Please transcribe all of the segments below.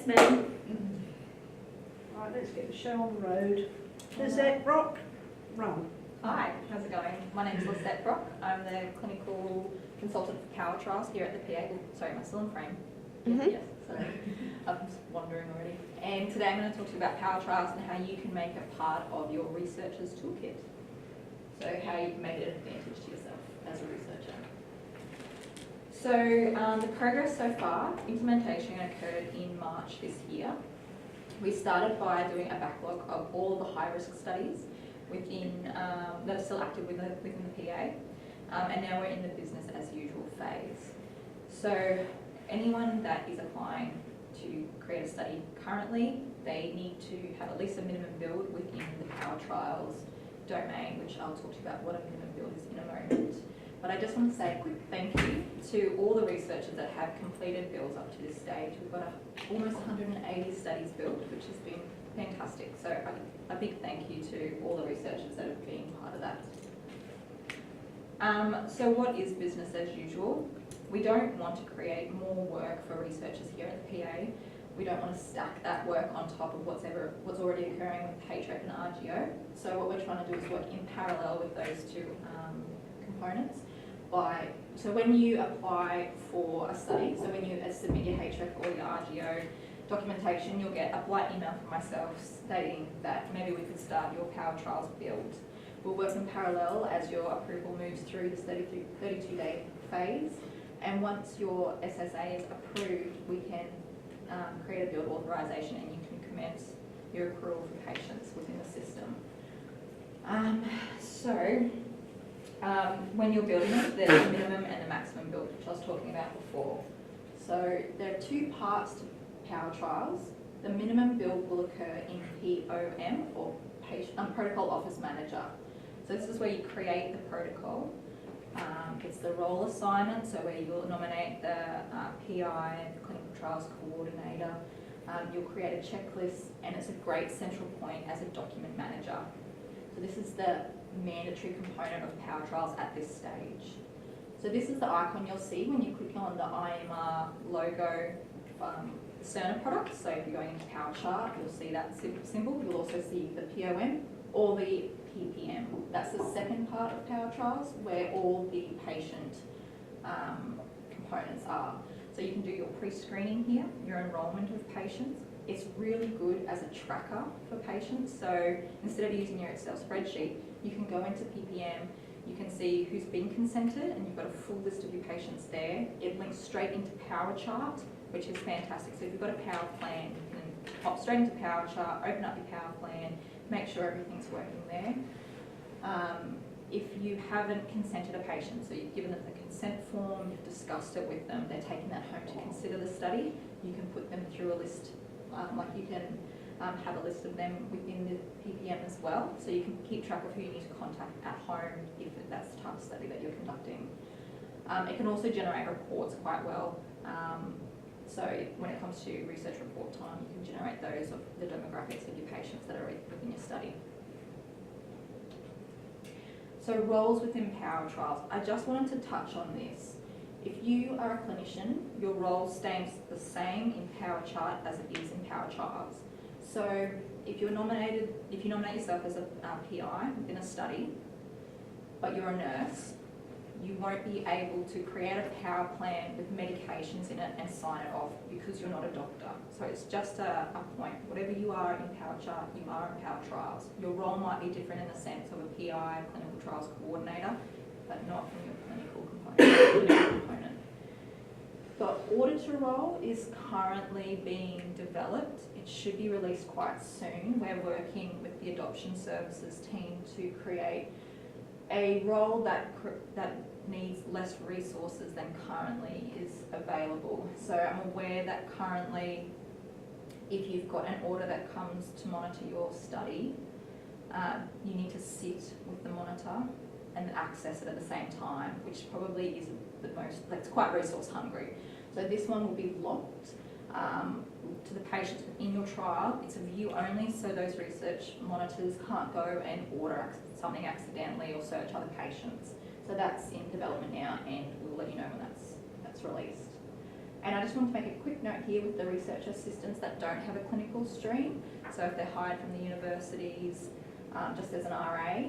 Yes, ma'am. Right, let's get the show on the road. Lisette Brock, run. Hi, how's it going? My name is Lisette Brock. I'm the clinical consultant for PowerTrials here at the PA. Oh, sorry, am I still in frame? Yes, sorry. I'm just wandering already. And today I'm going to talk to you about PowerTrials and how you can make it part of your researcher's toolkit. So how you can make it an advantage to yourself as a researcher. So the progress so far, implementation occurred in March this year. We started by doing a backlog of all the high-risk studies within that are still active within the PA, and now we're in the business as usual phase. So anyone that is applying to create a study currently, they need to have at least a minimum build within the PowerTrials domain, which I'll talk to you about what a minimum build is in a moment. But I just want to say a quick thank you to all the researchers that have completed builds up to this stage. We've got almost 180 studies built, which has been fantastic. So a big thank you to all the researchers that have been part of that. So what is business as usual? We don't want to create more work for researchers here at the PA. We don't want to stack that work on top of what's already occurring with HREC and RGO. So what we're trying to do is work in parallel with those two components. So when you apply for a study, so when you submit your HREC or your RGO documentation, you'll get a blank email from myself stating that maybe we could start your PowerTrials build. We'll work in parallel as your approval moves through the 32-day phase, and once your SSA is approved, we can create a build authorization and you can commence your accrual for patients within the system. When you're building it, there's a minimum and a maximum build, which I was talking about before. So there are two parts to PowerTrials. The minimum build will occur in POM, or Protocol Office Manager. So this is where you create the protocol. It's the role assignment, so where you'll nominate the PI, the Clinical Trials Coordinator. You'll create a checklist, and it's a great central point as a document manager. So this is the mandatory component of PowerTrials at this stage. So this is the icon you'll see when you click on the IMR logo Cerner product. So if you're going into PowerChart, you'll see that symbol. You'll also see the POM or the PPM. That's the second part of PowerTrials where all the patient components are. So you can do your pre-screening here, your enrolment of patients. It's really good as a tracker for patients. So instead of using your Excel spreadsheet, you can go into PPM, you can see who's been consented, and you've got a full list of your patients there. It links straight into PowerChart, which is fantastic. So if you've got a Power Plan, you can hop straight into PowerChart, open up your Power Plan, make sure everything's working there. If you haven't consented a patient, so you've given them the consent form, you've discussed it with them, they're taking that home to consider the study, you can put them through a list, like you can have a list of them within the PPM as well, so you can keep track of who you need to contact at home if that's the type of study that you're conducting. It can also generate reports quite well. So when it comes to research report time, you can generate those of the demographics of your patients that are within your study. So roles within PowerTrials. I just wanted to touch on this. If you are a clinician, your role stays the same in PowerChart as it is in PowerTrials. So if you nominate yourself as a PI within a study, but you're a nurse, you won't be able to create a power plan with medications in it and sign it off because you're not a doctor. So it's just a point. Whatever you are in PowerChart, you are in PowerTrials. Your role might be different in the sense of a PI, Clinical Trials Coordinator, but not from your clinical component. The auditor role is currently being developed. It should be released quite soon. We're working with the adoption services team to create a role that needs less resources than currently is available. So I'm aware that currently, if you've got an order that comes to monitor your study, you need to sit with the monitor and access it at the same time, which probably is that's quite resource hungry. So this one will be locked to the patients within your trial. It's a view only, so those research monitors can't go and order something accidentally or search other patients. So that's in development now, and we'll let you know when that's released. And I just want to make a quick note here with the research assistants that don't have a clinical stream. So if they're hired from the universities, just as an RA,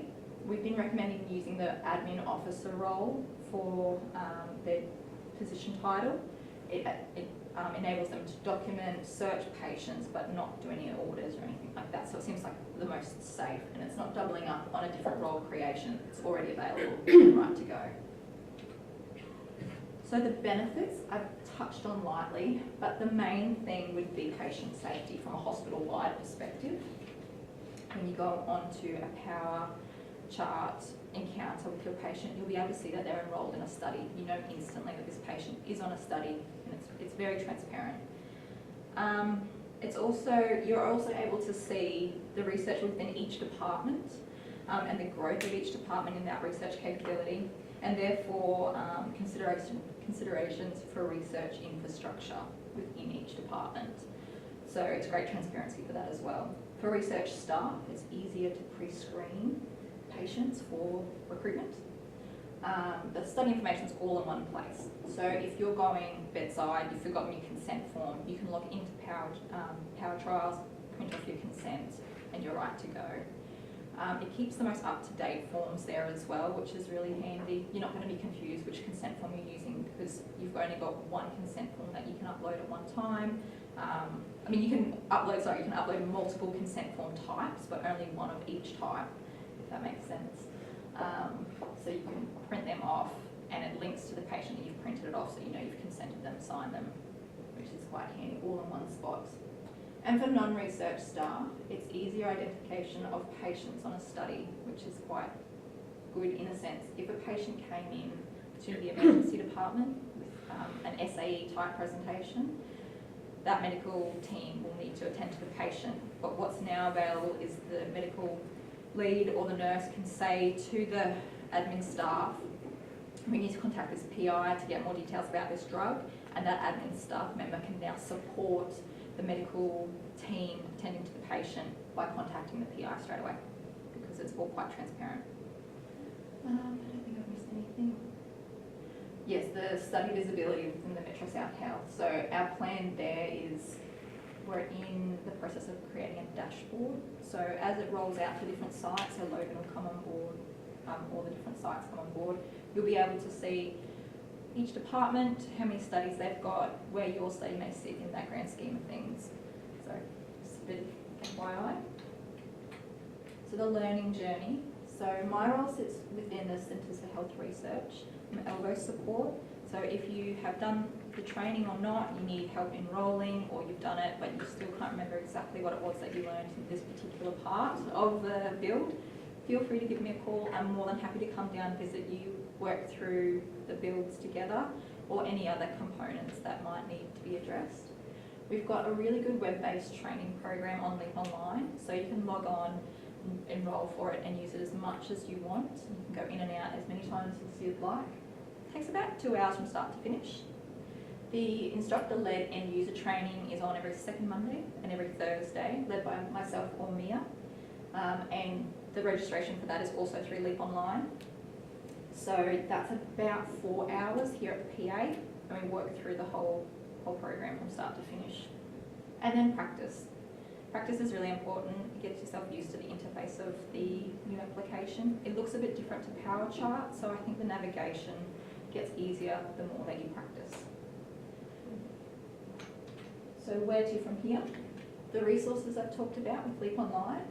we've been recommending using the admin officer role for their position title. It enables them to document, search patients, but not do any orders or anything like that. So it seems like the most safe, and it's not doubling up on a different role creation. It's already available and right to go. So the benefits I've touched on lightly, but the main thing would be patient safety from a hospital-wide perspective. When you go onto a PowerChart encounter with your patient, you'll be able to see that they're enrolled in a study. You know instantly that this patient is on a study, and it's very transparent. You're also able to see the research within each department and the growth of each department in that research capability, and therefore considerations for research infrastructure within each department. So it's great transparency for that as well. For research staff, it's easier to pre-screen patients for recruitment. The study information is all in one place. So if you're going bedside, you've forgotten your consent form, you can log into PowerTrials, print off your consent, and you're right to go. It keeps the most up-to-date forms there as well, which is really handy. You're not going to be confused which consent form you're using because you've only got one consent form that you can upload at one time. You can upload multiple consent form types, but only one of each type, if that makes sense. So you can print them off, and it links to the patient that you've printed it off, so you know you've consented them, signed them, which is quite handy, all in one spot. And for non-research staff, it's easier identification of patients on a study, which is quite good in a sense. If a patient came in to the emergency department with an SAE type presentation, that medical team will need to attend to the patient. But what's now available is the medical lead or the nurse can say to the admin staff, we need to contact this PI to get more details about this drug, and that admin staff member can now support the medical team attending to the patient by contacting the PI straight away, because it's all quite transparent. I don't think I've missed anything. Yes, the study visibility within the Metro South Health. So our plan there is we're in the process of creating a dashboard. So as it rolls out to different sites, so Logan will come on board, all the different sites come on board, you'll be able to see each department, how many studies they've got, where your study may sit in that grand scheme of things. So just a bit of FYI. So the learning journey. So my role sits within the Centres for Health Research. I'm elbow support. So if you have done the training or not, you need help enrolling, or you've done it but you still can't remember exactly what it was that you learned in this particular part of the build, feel free to give me a call. I'm more than happy to come down, visit you, work through the builds together, or any other components that might need to be addressed. We've got a really good web-based training program on Leap Online, so you can log on, enroll for it, and use it as much as you want. You can go in and out as many times as you'd like. It takes about 2 hours from start to finish. The instructor-led end-user training is on every second Monday and every Thursday, led by myself or Mia, and the registration for that is also through Leap Online. So that's about 4 hours here at the PA, and we work through the whole program from start to finish. And then practice. Practice is really important. You get yourself used to the interface of the new application. It looks a bit different to PowerChart, so I think the navigation gets easier the more that you practice. So where to from here? The resources I've talked about with Leap Online,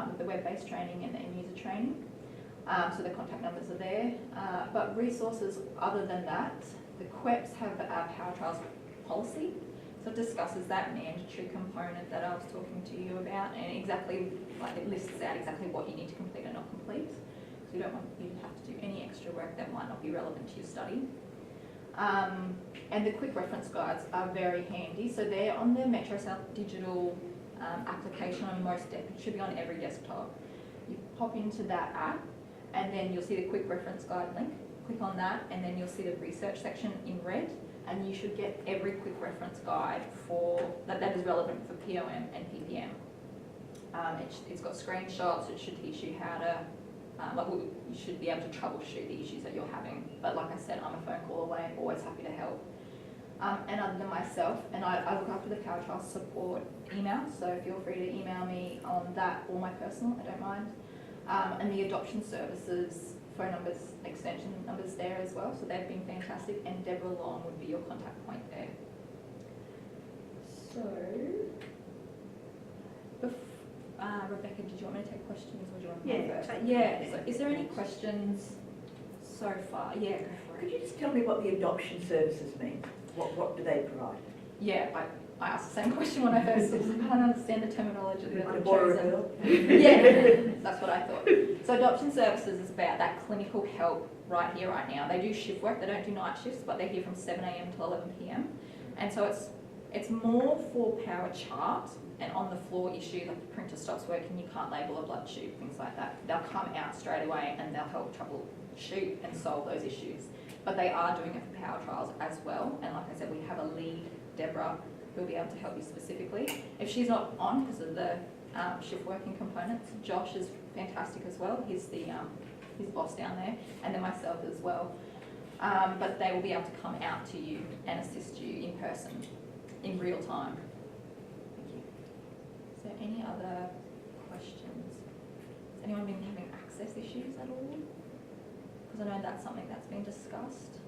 with the web-based training and the end-user training. So the contact numbers are there. But resources other than that, the QEPs have our PowerTrials policy. So it discusses that mandatory component that I was talking to you about, and exactly, like, it lists out exactly what you need to complete and not complete. So you don't want you to have to do any extra work that might not be relevant to your study. And the quick reference guides are very handy. So they're on the Metro South digital application on most desks. It should be on every desktop. You pop into that app, and then you'll see the quick reference guide link. Click on that, and then you'll see the research section in red, and you should get every quick reference guide for that is relevant for POM and PPM. It's got screenshots. It should teach you how to, you should be able to troubleshoot the issues that you're having. But like I said, I'm a phone call away. Always happy to help. And other than myself, and I look after the PowerTrials support email, so feel free to email me on that or my personal, I don't mind. And the adoption services phone numbers, extension numbers there as well, so they've been fantastic, and Deborah Long would be your contact point there. So, Rebecca, did you want me to take questions, or do you want me to go first? Yeah, so is there any questions so far? Yeah, go for it. Could you just tell me what the adoption services mean? What do they provide? Yeah, I asked the same question when I first did, I can't understand the terminology that I I've borrow a chosen. girl? Yeah, that's what I thought. So adoption services is about that clinical help right here, right now. They do shift work, they don't do night shifts, but they're here from 7 a.m. to 11 p.m. And so it's more for PowerChart and on the floor issues, like the printer stops working, you can't label a blood tube, things like that. They'll come out straight away and they'll help troubleshoot and solve those issues. But they are doing it for PowerTrials as well. And like I said, we have a lead, Deborah, who'll be able to help you specifically. If she's not on because of the shift working components, Josh is fantastic as well. He's the his boss down there, and then myself as well. But they will be able to come out to you and assist you in person, in real time. Thank you. Is there any other questions? Has anyone been having access issues at all? Because I know that's something that's been discussed.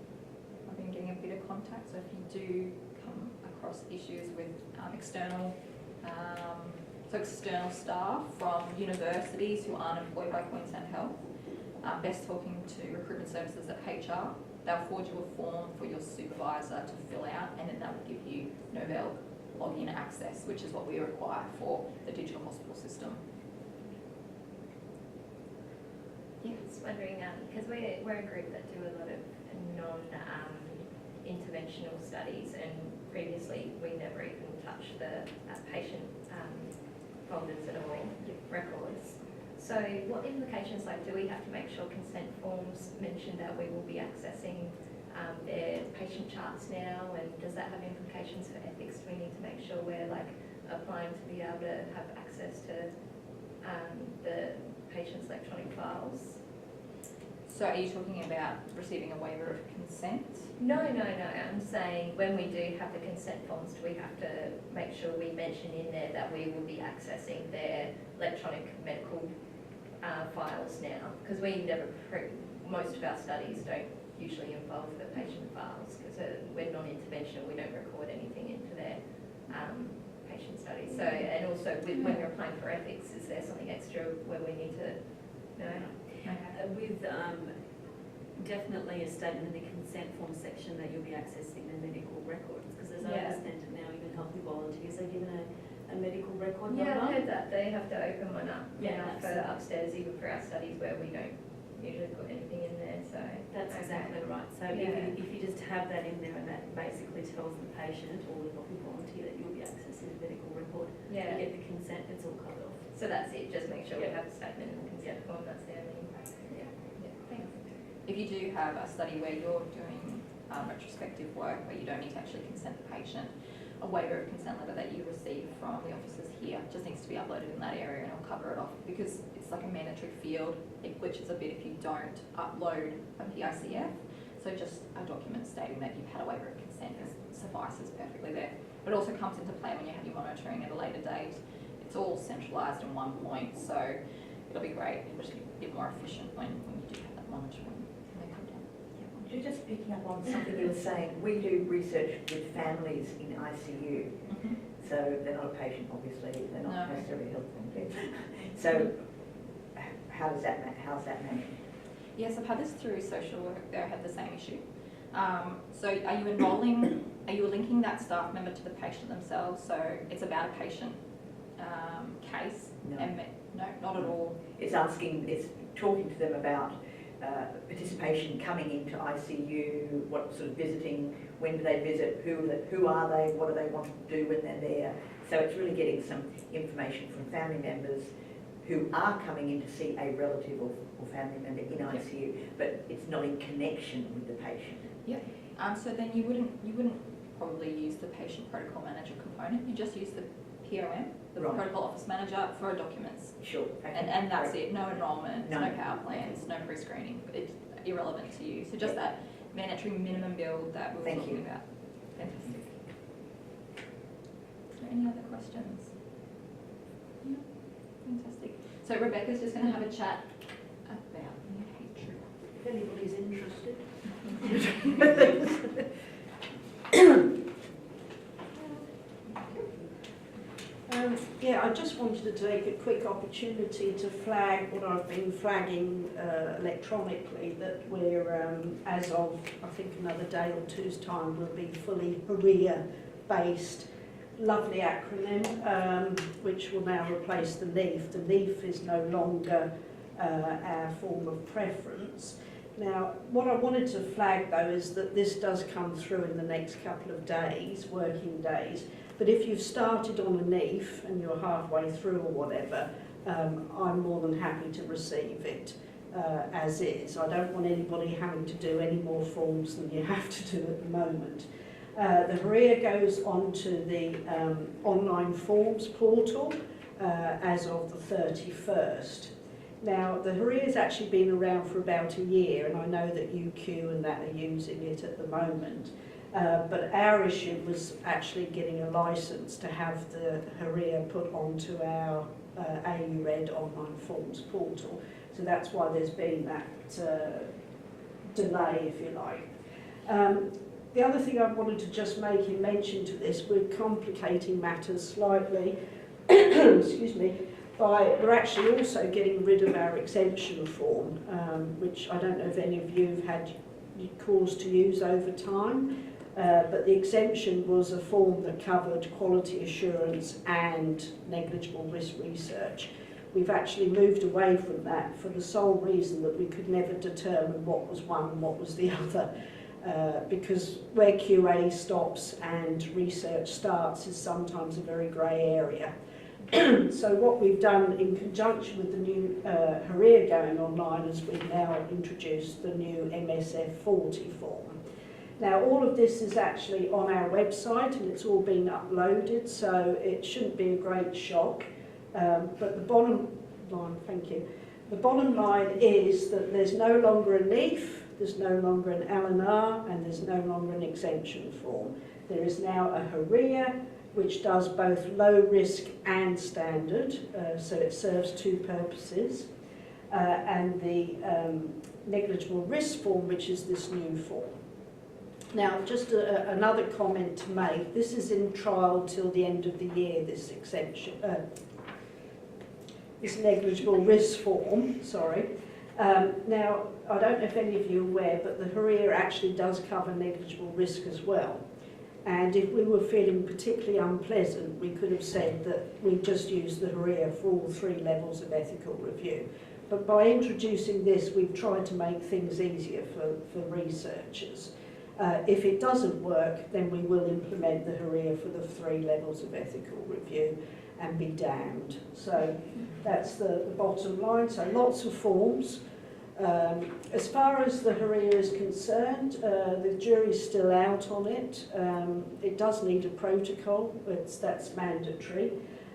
I've been getting a bit of contact, so if you do come across issues with external staff from universities who aren't employed by Queensland Health, best talking to recruitment services at HR. They'll forward you a form for your supervisor to fill out, and then that will give you Novell login access, which is what we require for the digital hospital system. I was wondering, because we're a group that do a lot of non-interventional studies, and previously we never even touched the patient folders at all, records. So what implications, like, do we have to make sure consent forms mention that we will be accessing their patient charts now, and does that have implications for ethics? Do we need to make sure we're applying to be able to have access to the patient's electronic files? So are you talking about receiving a waiver of consent? No. I'm saying when we do have the consent forms, do we have to make sure we mention in there that we will be accessing their electronic medical files now? Because we never, most of our studies don't usually involve the patient files, because we're non-interventional, we don't record anything into their patient studies. So, and also when we're applying for ethics, is there something extra where we need to know? With definitely a statement in the consent form section that you'll be accessing the medical records, because as I understand it now, even healthy volunteers are given a medical record number. Yeah, I heard that. They have to open one up for absolutely. upstairs, even for our studies where we don't usually put anything in there. So That's exactly right. So if you just have that in there, and that basically tells the patient or the healthy volunteer that you'll be accessing the medical record, you get the consent, it's all covered off. So that's it. Just make sure we have a statement in the consent form. That's the only. Thanks. If you do have a study where you're doing retrospective work where you don't need to actually consent the patient, a waiver of consent letter that you receive from the officers here just needs to be uploaded in that area, and it'll cover it off, because it's like a mandatory field. It glitches a bit if you don't upload a PICF. So just a document stating that you've had a waiver of consent suffices perfectly there. But it also comes into play when you have your monitoring at a later date. It's all centralised in one point, so it'll be great. It'll just be a bit more efficient when you do have that monitoring. You're just picking up on something you were saying. We do research with families in ICU, so they're not a patient, obviously. They're not necessarily health benefits. So how's that managed? Yes, I've had this through social work. They had the same issue. So are you linking that staff member to the patient themselves? So it's about a patient case? No. No, not at all. It's talking to them about participation coming into ICU, what sort of visiting, when do they visit, who are they, what do they want to do when they're there. So it's really getting some information from family members who are coming in to see a relative or family member in ICU, but it's not in connection with the patient. Yep. So then you wouldn't probably use the patient protocol manager component. You just use the POM, the protocol office manager, for documents. Sure. Okay. And that's it. No enrolment, No. no power plans, no pre-screening. It's irrelevant to you. So just that mandatory minimum build that we were talking about. Fantastic. Is there any other questions? Yeah, fantastic. So Rebecca's just going to have a chat about new hatred. If anybody's interested. Yeah, I just wanted to take a quick opportunity to flag what I've been flagging electronically, that we're, as of I think another day or two's time, we'll be fully HRIA based. Lovely acronym, which will now replace the NEAF. The NEAF is no longer our form of preference. Now, what I wanted to flag though is that this does come through in the next couple of days, working days. But if you've started on a NEAF and you're halfway through or whatever, I'm more than happy to receive it as is. I don't want anybody having to do any more forms than you have to do at the moment. The HRIA goes onto the online forms portal as of the 31st. Now, the HRIA has actually been around for about a year, and I know that UQ and that are using it at the moment. But our issue was actually getting a licence to have the HRIA put onto our AURED online forms portal. So that's why there's been that delay, if you like. The other thing I wanted to just make in mention to this, we're complicating matters slightly, excuse me, we're actually also getting rid of our exemption form, which I don't know if any of you have had cause to use over time. But the exemption was a form that covered quality assurance and negligible risk research. We've actually moved away from that for the sole reason that we could never determine what was one and what was the other. Because where QA stops and research starts is sometimes a very grey area. So what we've done in conjunction with the new HRIA going online is we've now introduced the new MSF 40 form. Now, all of this is actually on our website and it's all been uploaded, so it shouldn't be a great shock. But the bottom line, thank you. The bottom line is that there's no longer a NEAF, there's no longer an LNR, and there's no longer an exemption form. There is now a HRIA, which does both low risk and standard, so it serves two purposes. And the negligible risk form, which is this new form. Now, just another comment to make. This is in trial till the end of the year, this exemption, this negligible risk form, sorry. Now, I don't know if any of you are aware, but the HRIA actually does cover negligible risk as well. And if we were feeling particularly unpleasant, we could have said that we just use the HRIA for all three levels of ethical review. But by introducing this, we've tried to make things easier for researchers. If it doesn't work, then we will implement the HRIA for the three levels of ethical review and be damned. So that's the bottom line. So lots of forms. As far as the HRIA is concerned, the jury's still out on it. It does need a protocol, that's mandatory.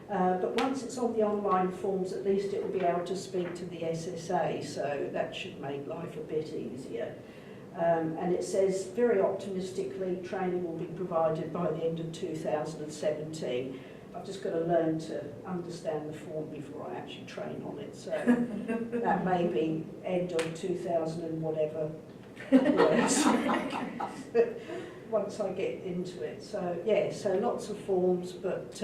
But once it's on the online forms, at least it will be able to speak to the SSA, so that should make life a bit easier. And it says, very optimistically, training will be provided by the end of 2017. I've just got to learn to understand the form before I actually train on it. So that may be end of 2000 and whatever words once I get into it. So yeah, so lots of forms, but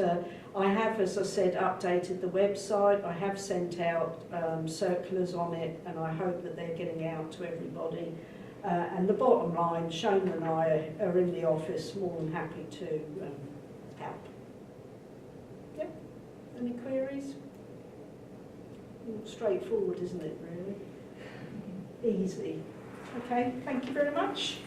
I have, as I said, updated the website. I have sent out circulars on it, and I hope that they're getting out to everybody. And the bottom line, Shona and I are in the office, more than happy to help. Yep. Any queries? Straightforward, isn't it, really? Easy. Okay, thank you very much.